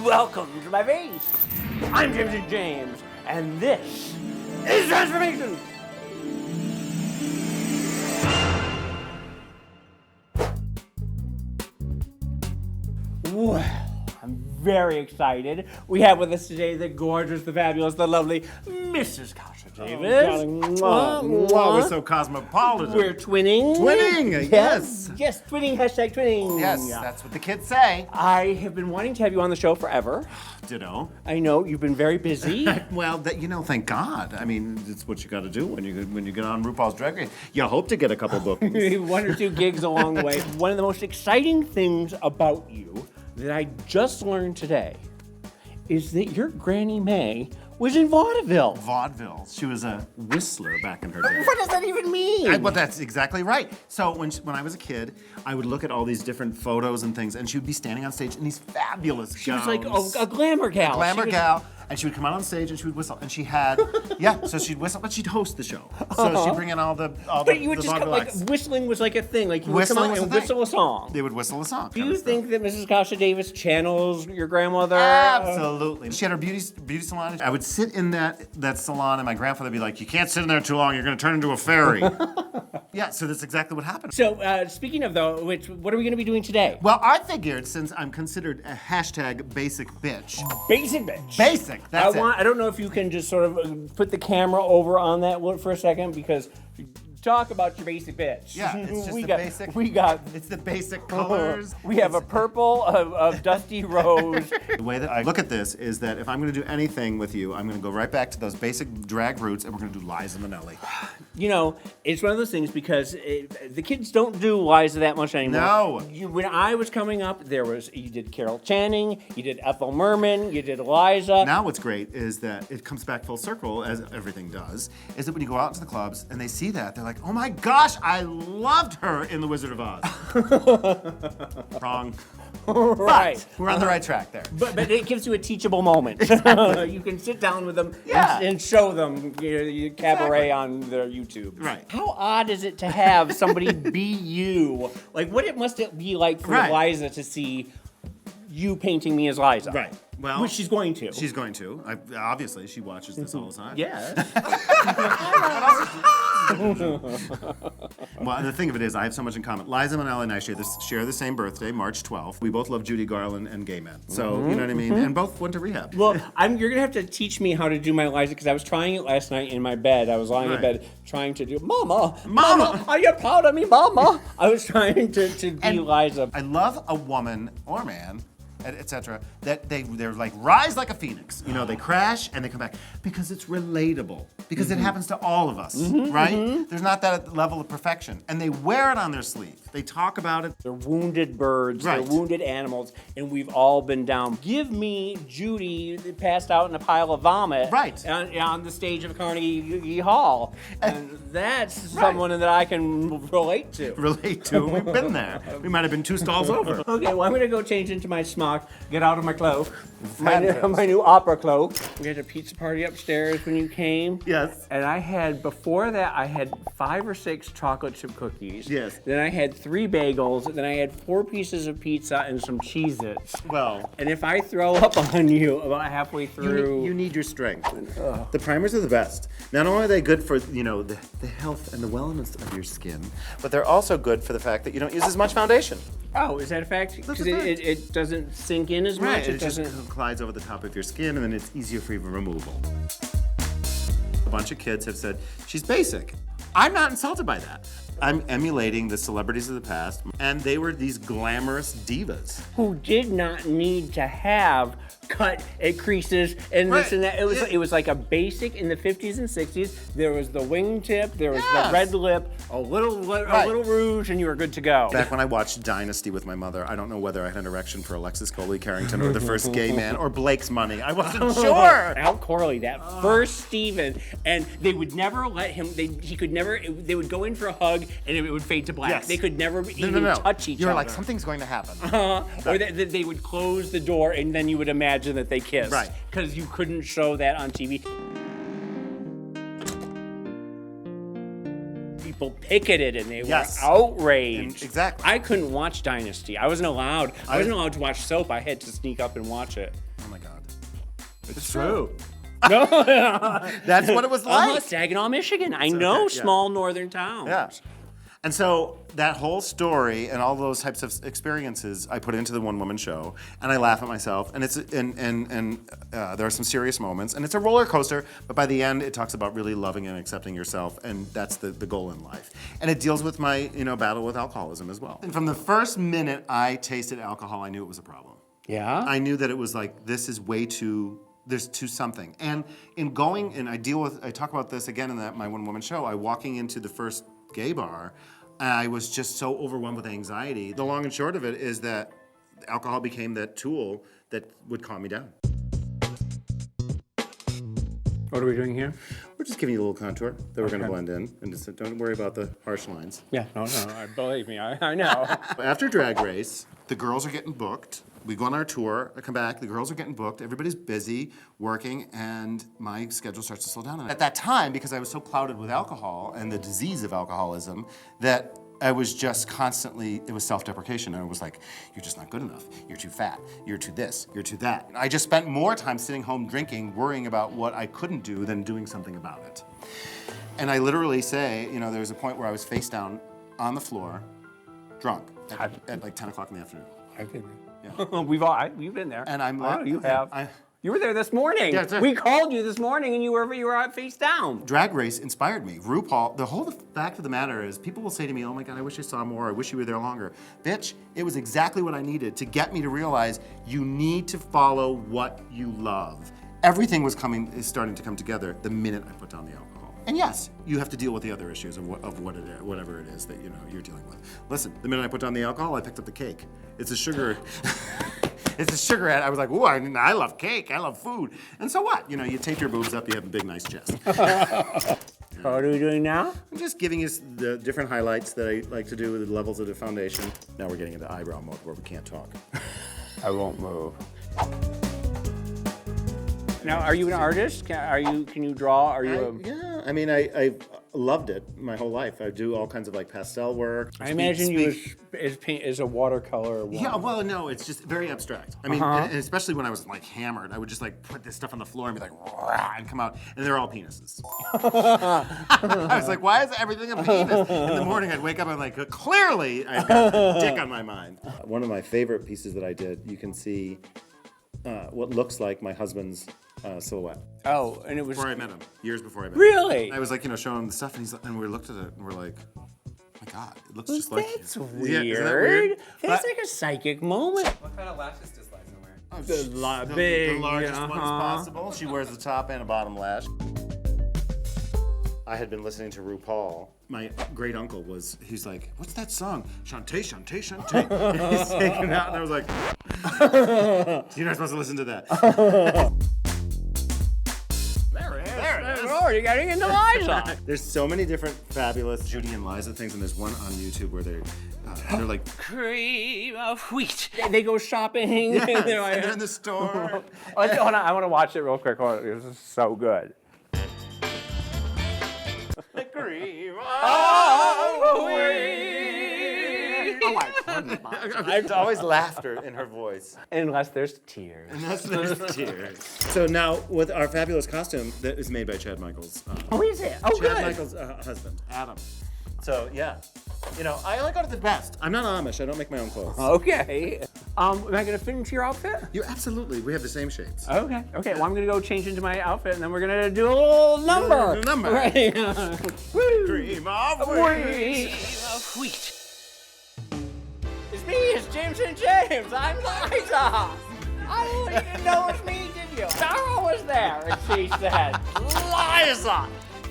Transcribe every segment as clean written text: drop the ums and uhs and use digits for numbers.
Welcome to my face. I'm James, and this is Transformation. Well, I'm very excited. We have with us today the gorgeous, the fabulous, the lovely Mrs. Kasha Davis. We're so cosmopolitan. We're twinning. Twinning, yes. Yes, twinning, hashtag twinning. Yes, that's what the kids say. I have been wanting to have you on the show forever. Ditto. I know, you've been very busy. Well, thank God. I mean, it's what you got to do when you get on RuPaul's Drag Race. You hope to get a couple bookings. One or two gigs along the way. One of the most exciting things about you that I just learned today is that your Granny Mae was in Vaudeville. Vaudeville. She was a whistler back in her day. What does that even mean? Well, that's exactly right. So when I was a kid, I would look at all these different photos and things, and she would be standing on stage in these fabulous She was like a glamour gal. Gal. And she would come out on stage and she would whistle. And she had, so she'd whistle, but she'd host the show. So she'd bring in all the But you would just come, like, whistling was like a thing. Like, you would come out and whistle a song. They would whistle a song. Do you think that Mrs. Kasha Davis channels your grandmother? Absolutely. She had her beauty salon. I would sit in that salon, and my grandfather would be like, "You can't sit in there too long. You're going to turn into a fairy." Yeah, so that's exactly what happened. So, speaking of, though, what are we going to be doing today? Well, I figured, since I'm considered a hashtag basic bitch. Basic bitch. Basic, that's it. I don't know if you can just sort of put the camera over on that for a second, because talk about your basic bitch. Yeah, it's just basic. It's the basic colors. We have a purple, of dusty rose. The way that I look at this is that if I'm going to do anything with you, I'm going to go right back to those basic drag roots, and we're going to do Liza Minelli. You know, it's one of those things because the kids don't do Liza that much anymore. No. When I was coming up, you did Carol Channing, you did Ethel Merman, you did Liza. Now what's great is that it comes back full circle, as everything does, is that when you go out into the clubs and they see that, they're like, "Oh my gosh, I loved her in The Wizard of Oz." Wrong. Right. But we're on the right track there. But it gives you a teachable moment. You can sit down with them and show them your cabaret on their YouTube. Right. How odd is it to have somebody be you? Like, what must it be like for Liza to see you painting me as Liza? Right. Well, which she's going to. She's going to. Obviously, she watches this all the time. Yeah. Well, and the thing of it is, I have so much in common. Liza Minelli and I share the same birthday, March 12th. We both love Judy Garland and gay men. So, you know what I mean? And both went to rehab. Well, you're going to have to teach me how to do my Liza, because I was trying it last night in my bed. I was lying in bed trying to do, Mama, are you proud of me, Mama? I was trying to be Liza. I love a woman or man, etc., that they're like rise like a phoenix. You know, they crash and they come back because it's relatable. Because it happens to all of us, right? There's not that level of perfection, and they wear it on their sleeve. They talk about it. They're wounded birds. They're wounded animals, and we've all been down. Give me Judy passed out in a pile of vomit, on the stage of Carnegie Hall, and that's someone that I can relate to. We've been there. We might have been 2 stalls over. Okay, well, I'm gonna go change into my smock, get out of my cloak, my new opera cloak. We had a pizza party upstairs when you came. Yes. And before that, I had 5 or 6 chocolate chip cookies. Yes. Then I had 3 bagels. Then I had 4 pieces of pizza and some Cheez-Its. Well. And if I throw up on you about halfway through. You need your strength. The primers are the best. Not only are they good for, the health and the wellness of your skin, but they're also good for the fact that you don't use as much foundation. Oh, is that a fact? Because it doesn't sink in as much? It just glides over the top of your skin, and then it's easier for removal. A bunch of kids have said, she's basic. I'm not insulted by that. I'm emulating the celebrities of the past, and they were these glamorous divas. Who did not need to have cut at creases and this and that. It was like a basic in the 50s and 60s. There was the wingtip, there was the red lip, a little rouge, and you were good to go. Back when I watched Dynasty with my mother, I don't know whether I had an erection for Alexis Coley Carrington or the first gay man or Blake's Money. I wasn't sure. Al Corley, that first Steven, and they would never let him. They would go in for a hug and it would fade to black. Yes. They could never even touch each other. You're like, something's going to happen. Or they would close the door and then you would imagine that they kissed. Right. Because you couldn't show that on TV. people picketed and they Yes. were outraged. Exactly. I couldn't watch Dynasty. I wasn't allowed to watch soap. I had to sneak up and watch it. Oh my God. It's true. No. That's what it was like. Saginaw, Michigan. I know small northern towns. Yeah. And so that whole story and all those types of experiences I put into the one-woman show, and I laugh at myself. And it's there are some serious moments, and it's a roller coaster. But by the end, it talks about really loving and accepting yourself, and that's the goal in life. And it deals with my battle with alcoholism as well. And from the first minute I tasted alcohol, I knew it was a problem. Yeah. I knew that it was like, this is way too. There's too something. And in going, and I talk about this again in my one-woman show. I walking into the first gay bar. I was just so overwhelmed with anxiety. The long and short of it is that alcohol became that tool that would calm me down. What are we doing here? We're just giving you a little contour that we're going to blend in. And just don't worry about the harsh lines. Yeah, no, believe me, I know. After Drag Race, the girls are getting booked. We go on our tour, I come back, the girls are getting booked, everybody's busy, working, and my schedule starts to slow down. And at that time, because I was so clouded with alcohol and the disease of alcoholism, that I was just constantly, it was self-deprecation. I was like, you're just not good enough. You're too fat. You're too this. You're too that. I just spent more time sitting home drinking, worrying about what I couldn't do than doing something about it. And I literally say, there was a point where I was face down on the floor, drunk, at like 10 o'clock in the afternoon. I've been there. Yeah. We've been there. And I'm like, you have. You were there this morning. Yeah, we called you this morning, and you were out face down. Drag Race inspired me. RuPaul. The whole fact of the matter is, people will say to me, "Oh my God, I wish I saw more. I wish you were there longer." Bitch, it was exactly what I needed to get me to realize you need to follow what you love. Everything is starting to come together the minute I put down the alcohol. And yes, you have to deal with the other issues of whatever it is that you're dealing with. Listen, the minute I put down the alcohol, I picked up the cake. It's a sugar. It's a sugar ad. I was like, ooh, I love cake. I love food. And so what? You tape your boobs up, you have a big, nice chest. What are we doing now? I'm just giving you the different highlights that I like to do with the levels of the foundation. Now we're getting into eyebrow mode where we can't talk. I won't move. Now, are you an artist? Can you draw? Yeah, I mean, I've loved it my whole life. I do all kinds of like pastel work. I imagine you as a watercolor. Yeah, well, no, it's just very abstract. I mean, and especially when I was like hammered, I would just like put this stuff on the floor and be like, rah, and come out, and they're all penises. I was like, why is everything a penis? In the morning, I'd wake up and like, clearly, I've got a dick on my mind. One of my favorite pieces that I did, you can see what looks like my husband's silhouette. Oh, and it was before I met him, years before I met him. Really? I was like, showing him the stuff, and we looked at it, and we're like, oh my God, it looks just like. That's weird. Yeah, isn't that weird? That's like a psychic moment. What kind of lashes does Liza wear? The largest ones possible. She wears the top and a bottom lash. I had been listening to RuPaul. My great uncle he's like, what's that song? Shantae, Shantae, Shantae. And he's singing out, and I was like, you're not supposed to listen to that. There it is. Oh, you're getting into Liza. There's so many different fabulous Judy and Liza things, and there's one on YouTube where they're like cream of wheat. They go shopping. Yes, and they're in the store. Hold on, I want to watch it real quick. This is so good. The cream of wheat. Oh my goodness. There's always laughter in her voice. Unless there's tears. Unless there's tears. So now, with our fabulous costume that is made by Chad Michaels. Is it? Oh, good. Chad Michaels' husband, Adam. So, yeah. I only go to the best. I'm not Amish. I don't make my own clothes. Okay. Am I going to fit into your outfit? Absolutely. We have the same shapes. Okay. Well, I'm going to go change into my outfit, and then we're going to do a little number. Right. Cream of wheat. Cream of wheat. It's me. It's James and James. I'm Liza. I didn't even know it was me, did you? Sarah was there, and she said, Liza,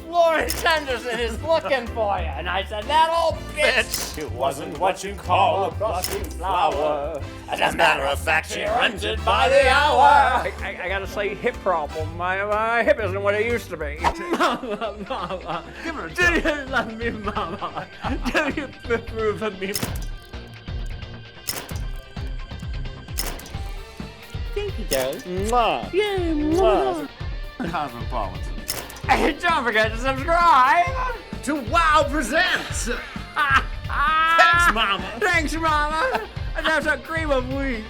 Florence Henderson is looking for you. And I said, that old bitch. It wasn't what you call a blushing flower. As a matter of fact, she runs it by the hour. I got a slight hip problem. My hip isn't what it used to be. Mama, Give her a do you love me, Mama? Do you approve of me? Thank you, darling. Mwah. Yay, mwah. Cosmopolitan. Hey, don't forget to subscribe. to Wow Presents. Thanks, Mama. Thanks, Mama. That's a cream of wheat.